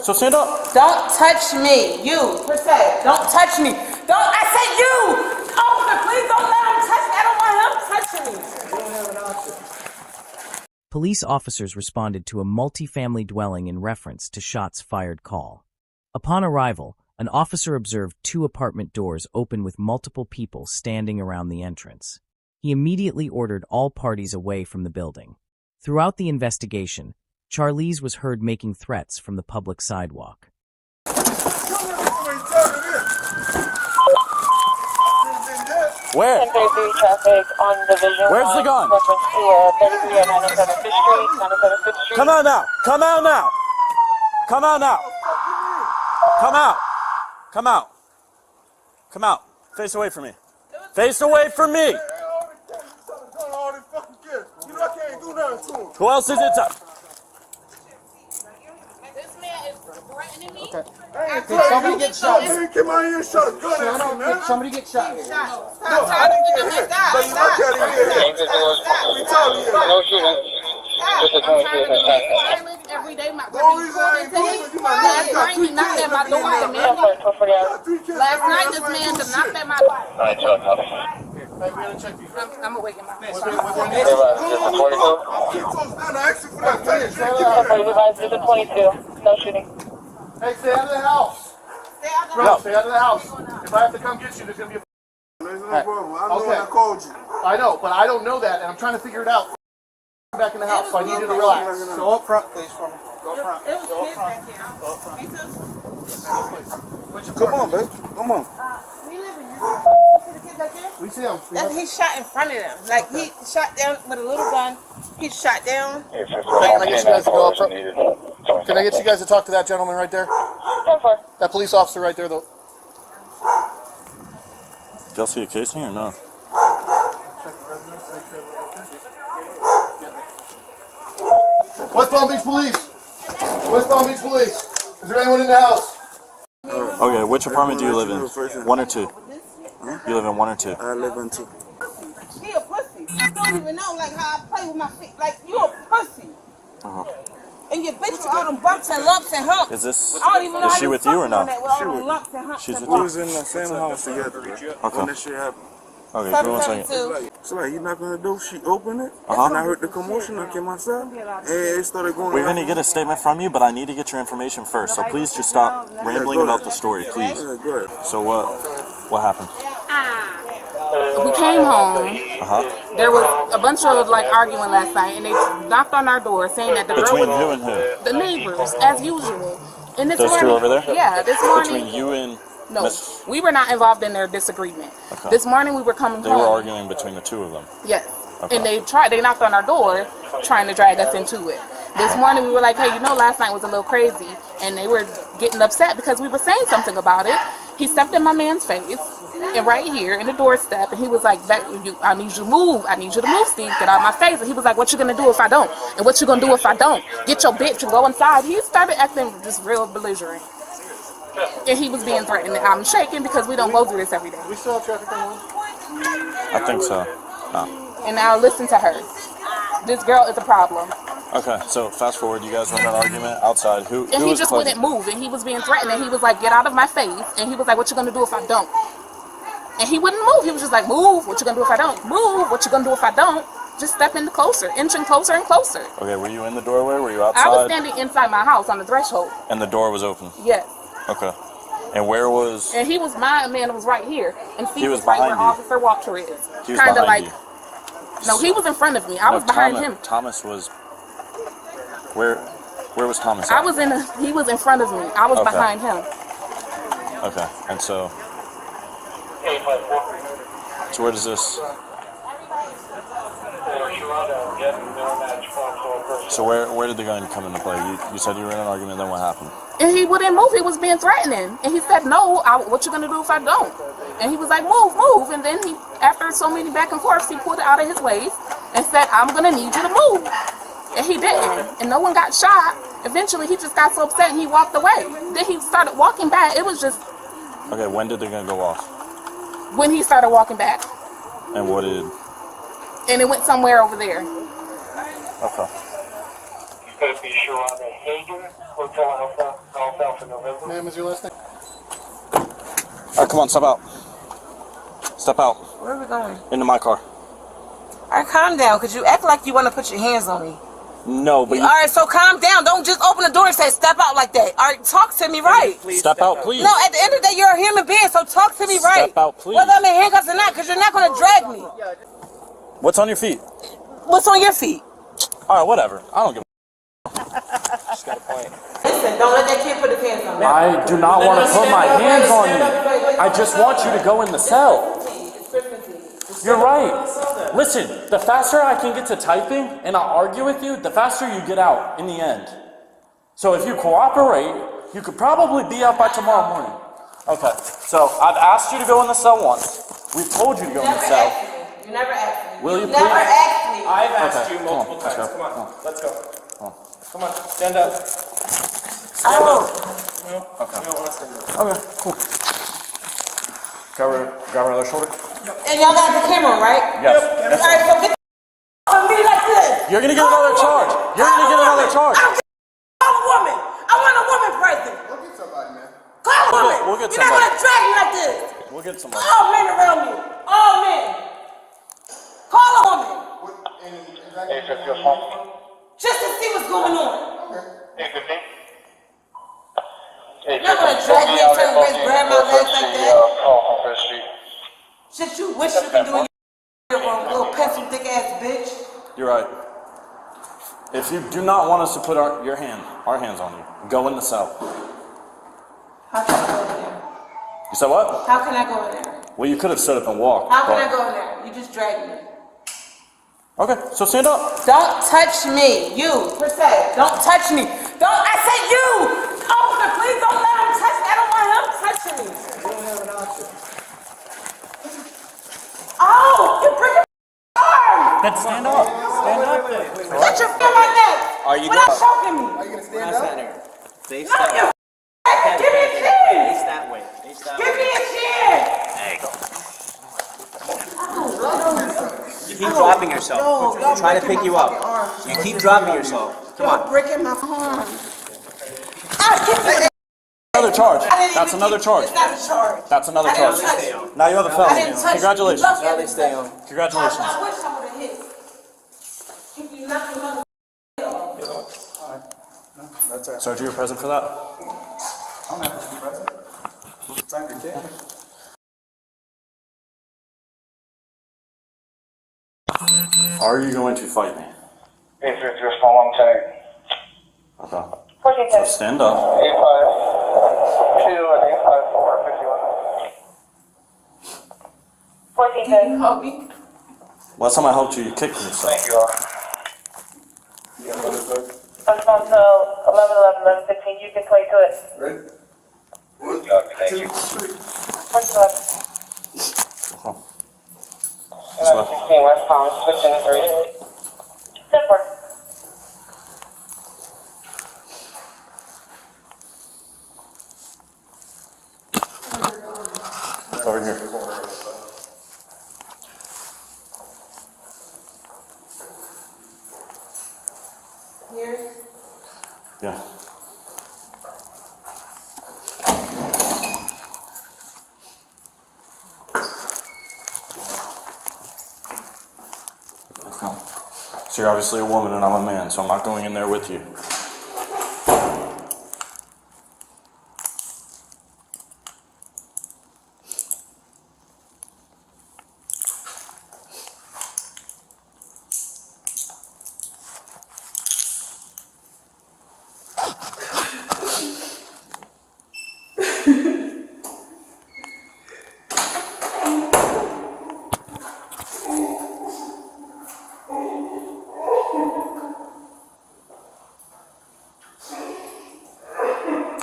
So stand up. Don't touch me. You, per se. Don't touch me. Don't. I said you. Officer, please don't let him touch me. I don't want him touching me. You don't have an option. Police officers responded to a multi-family dwelling in reference to shots fired call. Upon arrival, an officer observed 2 apartment doors open with multiple people standing around the entrance. He immediately ordered all parties away from the building. Throughout the investigation, Charlese was heard making threats from the public sidewalk. Where? 1033 traffic on Division Where's the gun? Reference to 33 at 97th Street, 97th Street. Come out now. Come out now. Come out now. Come out. Come out. Come out. Face away from me. Face away from me. Who else is it? This man is threatening me. Okay. Did somebody get shot? Man, come out here and shot a gun at me, man. Did somebody get shot? Stop. I didn't get hit. Stop. We talking here. No shooting. Just a I'm trying to be violent every day. My last night he knocked at my door. Last night this man knocked at my door. I'm awake in my bed. This is 22. No shooting. Hey, stay out of the house. Stay out of the house. If I have to come get you, there's going to be a... There's no problem. I know when I called you. I know, but I don't know that, and I'm trying to figure it out. Back in the house, so I need you to relax. Go up front, please, for me. Go up front. It was kids back here. Me too. Come on, babe. Come on. We live in here. You see the kids back there? We see him. He shot in front of them. Like he shot down with a little gun. He shot down. Can I get you guys to go up front? Can I get you guys to talk to that gentleman right there? That police officer right there, though. Did y'all see a casing or no? West Palm Beach Police. West Palm Beach Police. Is there anyone in the house? Okay, which apartment do you live in? 1 or 2? You live in 1 or 2? I live in 2. He a pussy. You don't even know like how I play with my feet. Like you a pussy. And your bitch with all them bumps and lumps and humps. Is this? I don't even know Is how she you with you or fuck not? on that with all them lumps and humps She's and with you? We was in the same house together. When this shit happened. Okay, give me 1 second. 772. So like, he knocked on the door, she opened it, and I heard the commotion, I came outside, and it started going We're going to get a statement from you, but I need to get your information first. So please just stop rambling about the story, please. Yeah, go ahead. So what happened? We came home. Uh-huh. There was a bunch of like arguing last night, and they knocked on our door saying that the Between girl who and who? the neighbors, as usual. And this Those morning, two over there? Yeah, this morning. Between you and No, Miss... we were not involved in their disagreement. Okay. This morning we were coming They home. were arguing between the 2 of them. Yes. Okay. And they knocked on our door trying to drag us into it. This morning we were like, hey, last night was a little crazy. And they were getting upset because we were saying something about it. He stepped in my man's face, and right here in the doorstep, and he was like, I need you to move. I need you to move, Steve. Get out of my face. And he was like, what you going to do if I don't? And what you going to do if I don't? Get your bitch and go inside. He started acting just real belligerent. And he was being threatened. I'm shaking because we don't go through this every day. We still have traffic on? I think so. Oh. And now listen to her. This girl is a problem. Okay, so fast forward, you guys were in an argument outside. Who And he was just closing? wouldn't move. And he was being threatened. And he was like, get out of my face. And he was like, what you gonna do if I don't? And he wouldn't move. He was just like, move. What you gonna do if I don't? Move. What you gonna do if I don't? Just step in closer, inching closer and closer. Okay, were you in the doorway? Were you outside? I was standing inside my house on the threshold. And the door was open? Yes. Okay. And where was... And my man was right here. And He was right where behind you. Officer Walker is. He was Kinda behind like, you? No, he was in front of me. I was behind him. Thomas was... Where was Thomas I at? was he was in front of me. I was Okay. behind him. Okay, and so... So where does this... So where did the gun come into play? You said you were in an argument, then what happened? And he wouldn't move. He was being threatening. And he said, no, what you going to do if I don't? And he was like, move. And then after so many back and forths, he pulled it out of his waist and said, I'm going to need you to move. And he didn't. And no one got shot. Eventually, he just got so upset and he walked away. Then he started walking back. It was just... Okay, when did the gun go off? When he started walking back. And what did... And it went somewhere over there. Okay. It's going to be Sharonda Hagen, Hotel Alpha Ma'am, is your last name? All right, come on, step out. Step out. Where are we going? Into my car. All right, calm down, because you act like you want to put your hands on me. No, but All right, so calm down. Don't just open the door and say, step out like that. All right, talk to me right. Step out, please. No, at the end of the day, you're a human being, so talk to me right. Step out, please. Whether I'm in handcuffs or not, because you're not going to drag me. What's on your feet? What's on your feet? All right, whatever. I don't give Listen, don't let that kid put his hands on me. I do not want to put my hands on you. I just want you to go in the cell. You're right. Listen, the faster I can get to typing and I'll argue with you, the faster you get out in the end. So if you cooperate, you could probably be out by tomorrow morning. Okay, so I've asked you to go in the cell once. We've told you to go in the cell. You never asked me. Will you never please? asked me. I've asked Okay, you come on, multiple let's times. go. Come on, let's go. Come on, stand up. Stand Oh. up. No, okay. You don't want to stand up. Okay, cool. Grab her other shoulder. And y'all got the camera, right? Yes. All right, so get on me like this. You're gonna get another charge. You're gonna get another charge. I don't call a woman. I want a woman present. Go get somebody, man. Call a woman. We'll get You're not somebody. gonna drag me like this. We'll get somebody. All men around you. All men. Call a woman. Just to see what's going on. You're not gonna drag me and turn around, grab my legs like that. Shit, you wish you could do in your room, little pencil thick ass bitch. You're right. If you do not want us to put our hands on you, go in the cell. How can I go in there? You said what? How can I go in there? Well, you could have stood up and walked. How can but- I go in there? You just dragged me. Okay, so stand up. Don't touch me. You, per se. Don't touch me. Don't, I said you! Officer, please don't let him touch me. I don't want him touching me. You don't have an option. Oh, you break your arm! Then stand up. Stand up then. Put your foot on my neck. Are you without going- choking me. Are you going to stand up? Face No, that you way. give me a chin. Face that way. Face that Give way. me a chin. You keep dropping yourself. I'm trying to pick you up. You keep dropping yourself. Come on. Breaking my arm. Another charge. I didn't That's even another keep- charge. It's not a charge. That's another I didn't charge. touch you. Now you have a I felony. didn't touch Congratulations. you. Now they stay on. Congratulations. I wish I would have hit. If you knocked me on the That's it. So you were present for that? I don't have to be present. It's on your kid. Are you going to fight me? If it's your phone, I'm saying. Okay. So stand up. 852 and 854, 51. 14 days. Help me. Last time I helped you, you kicked me. So. Thank you all. Let's go until 11, 11, 11, 15. You can play to it. Ready? Thank you. 11. This way. 16 West Palm, switching to 3. 10-4. Over here. Here. Yeah. So you're obviously a woman and I'm a man, so I'm not going in there with you.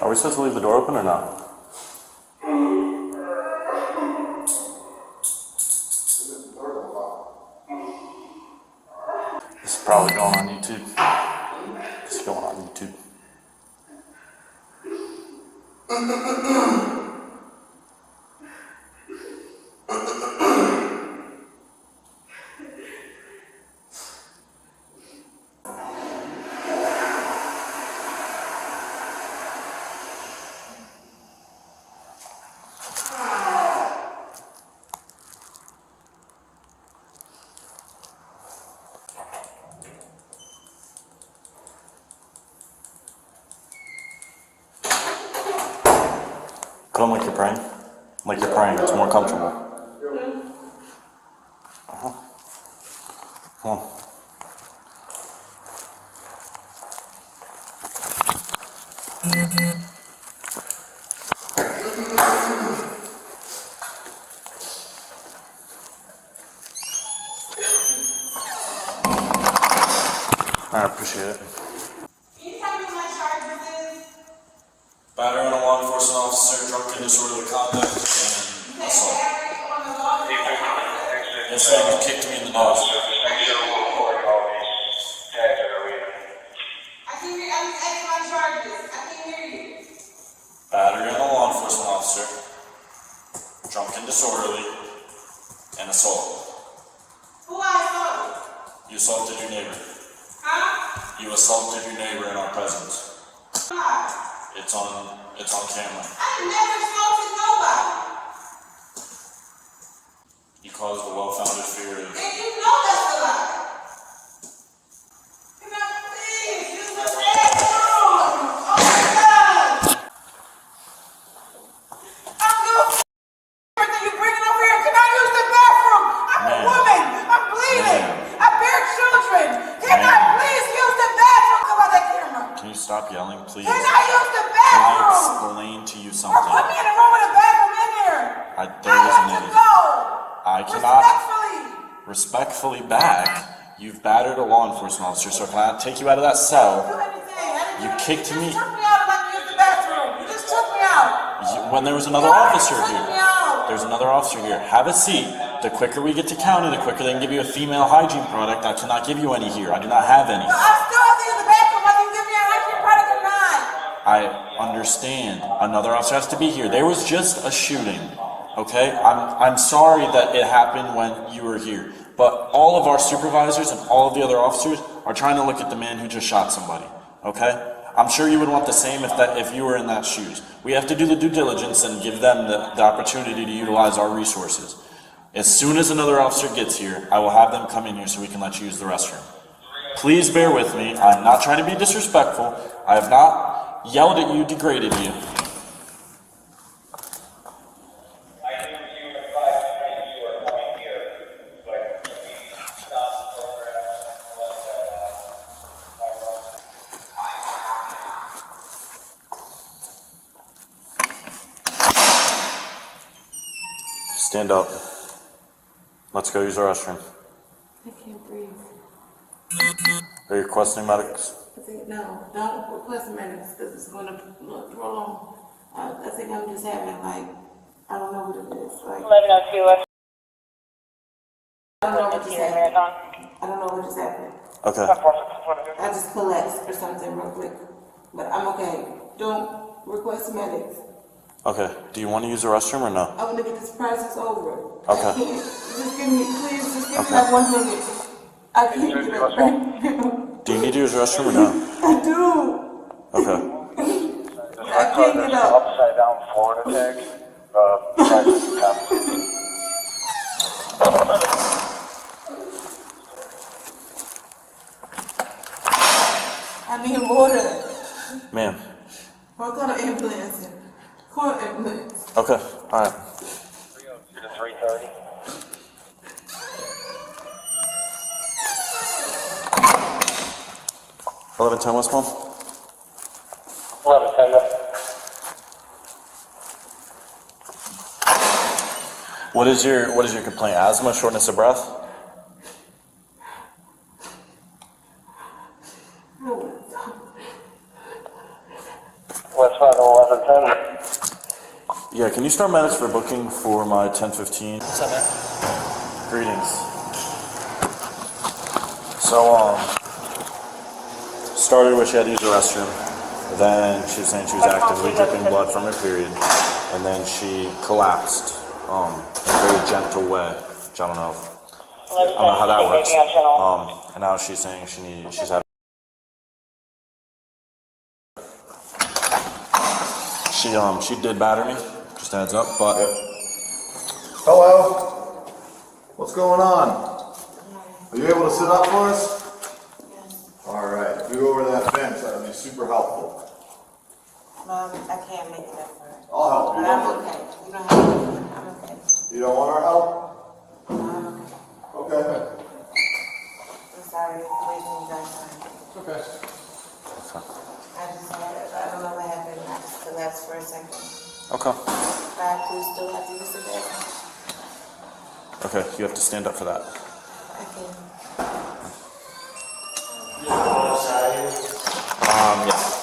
Are we supposed to leave the door open or not? This is probably going on YouTube. This is going on YouTube. Put on like you're praying. Like you're praying. It's more comfortable. Come on. I appreciate it. Can you tell me what my charges is? Battery on a law enforcement officer, drunken disorderly conduct, and assault. Yes, sir, you kicked me in the nose. I'm asking my charges. I can't hear you. Battery on a law enforcement officer, drunken disorderly, and assault. Who I assaulted? You assaulted your neighbor. Huh? You assaulted your neighbor in our presence. Why? It's on camera. I never assaulted nobody. You caused a well-founded fear of... And you know that's a lie. Can I please use the bathroom? Oh my God! I'm doing everything you bringing over here. Can I use the bathroom? I'm a woman. I'm bleeding. I bear children. Can I please use the bathroom? Come on that camera. Can you stop yelling, please? Can I use the Can I bathroom? explain to you Or something? put me in a room with a bathroom in here. There is an idiot. I cannot Respectfully. respectfully back. You've battered a law enforcement officer, so can I take you out of that cell? Do anything. I didn't You do kicked anything. me. You just took me out and let me use the bathroom. You just took me out. When there was another Yeah, officer you took here. me out. There's another officer here. Have a seat. The quicker we get to county, the quicker they can give you a female hygiene product. I cannot give you any here. I do not have any. But I still have to use the bathroom whether you give me a hygiene product or not. I understand. Another officer has to be here. There was just a shooting. Okay? I'm sorry that it happened when you were here. But all of our supervisors and all of the other officers are trying to look at the man who just shot somebody. Okay? I'm sure you would want the same if you were in that shoes. We have to do the due diligence and give them the opportunity to utilize our resources. As soon as another officer gets here, I will have them come in here so we can let you use the restroom. Please bear with me. I'm not trying to be disrespectful. I have not yelled at you, degraded you. Stand up. Let's go use our restroom. I can't breathe. Are you requesting medics? I think, no, don't request medics because it's going to prolong. I think I'm just having, like, I don't know what it is. Like, 1102 West. I don't know what just happened. I don't know what just happened. Okay. I just collapsed or something real quick. But I'm okay. Don't request medics. Okay. Do you want to use the restroom or no? I want to get this process over. Okay. I can't. Just give me, please, just give me like 1 minute. I can't get it right now. Do you need to use the restroom or no? I do. Okay. I can't get up. Upside down Florida tag. I need water. Ma'am. I'll call an ambulance. Call an ambulance. Okay. All right. 330. $1110 West Palm. 1110. What is your complaint? Asthma, shortness of breath? Westbound 1110. Yeah, can you start medics for booking for my 1015? What's up, man? Greetings. So, started where she had to use the restroom. Then she was saying she was actively dripping blood from her period. And then she collapsed in a very gentle way, which I don't know how that works. And now she's saying she's having... She did batter me, just a heads up, but... Hello? What's going on? Are you able to sit up for us? All right, if you go over that fence, that would be super helpful. Mom, I can't make it up for her. I'll help But you. I'm okay. You don't have to. I'm okay. You don't want our help? No, I'm okay. Okay. I'm sorry for wasting you guys' time. Okay. I don't know what happened. I just collapsed for a second. Okay. But I do still have to use the bathroom. Okay, you have to stand up for that. I can. Yes.